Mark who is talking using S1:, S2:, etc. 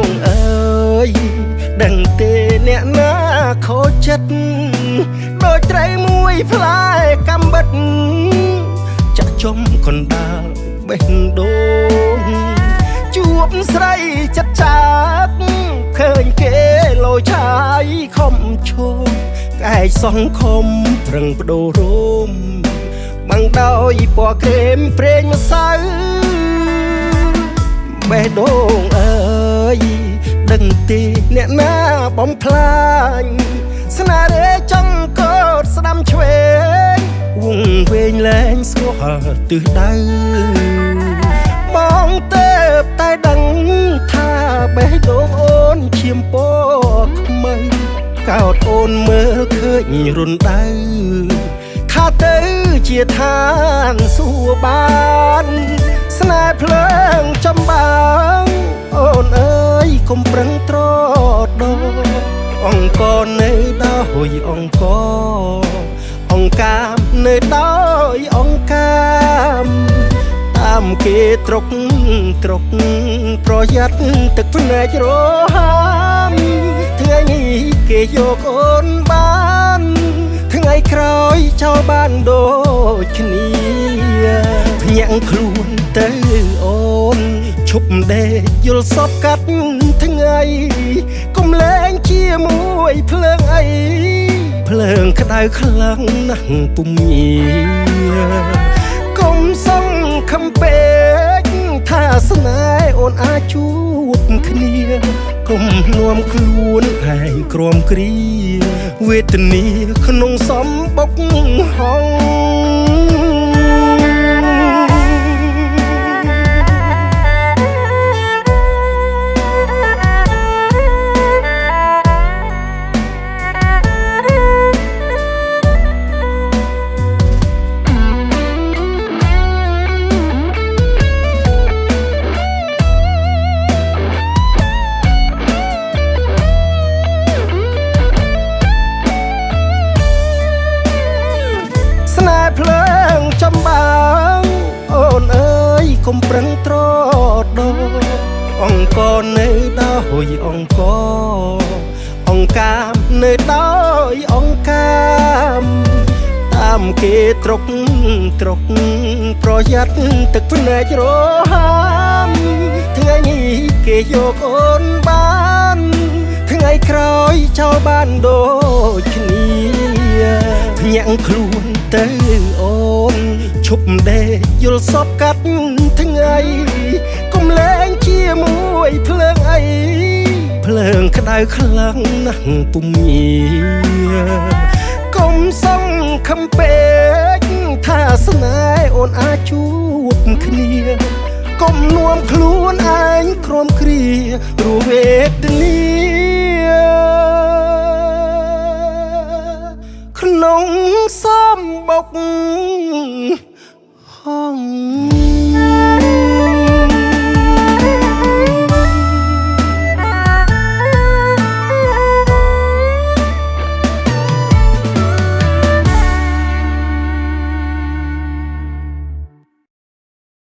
S1: ងអើយដឹងទេអ្នកណាខូចចិត្តដូចត្រីមួយផ្លែកំបិតចាក់ចំកណ្ដាលបេះដូងជួបស្រីចិត្តចាក់ឃើញគេលោឆាយខំឈោកែសងខំប្រឹងបដូររោមបាំងដោយពណ៌ក្រែមប្រេងម្សៅបេះដូងអើយដឹងទេអ្នកណាបំផ្លាញស្នេហ៍រេចង់កោតស្ដាំឆ្វេងវងវែងលែងស្គាល់ទិសដៅបងទៅតែដឹងថាបេះដូងអូនឈាមពណ៌ខ្មៅកោតអូនមើលឃើញរុនដៅថាទៅជាឋានសួគ៌បានស្នេហ៍ភ្លើងចំបាំងអូនអើយគុំប្រឹងត្រដអង្គនៅដោយអង្គកាមនៅដោយអង្គកាមតាមគេត្រុកប្រយ័ត្នទឹកភ្នែករហាមថ្ងៃនេះគេយកអូនបានថ្ងៃក្រោយចោលបានដូចគ្នាភ្ញាក់ខ្លួនទៅអូនឈប់ដេកយល់សពកាត់ថ្ងៃកុំលែងជាមួយភ្លើងអីភ្លើងក្តៅខ្លាំងណាស់ពុំងាកុំសង្ឃឹមពេកថាស្នេហ៍អូនអាចជួបគ្នាកុំនាំខ្លួនឯងក្រំគ្រាវេទនាក្នុងសំបុកហងភ្លើងចំបាំងអូនអើយគុំប្រឹងត្រដអង្គនៅដោយអង្គកាមនៅដោយអង្គកាមតាមគេត្រុកប្រយ័ត្នទឹកភ្នែករហាមថ្ងៃនេះគេយកអូនបានថ្ងៃក្រោយចោលបានដូចគ្នាភ្ញាក់ខ្លួនទៅអូនឈប់ដេកយល់សពកាត់ថ្ងៃកុំលែងជាមួយភ្លើងអីភ្លើងក្តៅខ្លាំងណាស់ពុំងាកុំសង្ឃឹមពេកថាស្នេហ៍អូនអាចជួបគ្នាកុំនាំខ្លួនឯងក្រំគ្រារវេទនាក្នុងសំបុក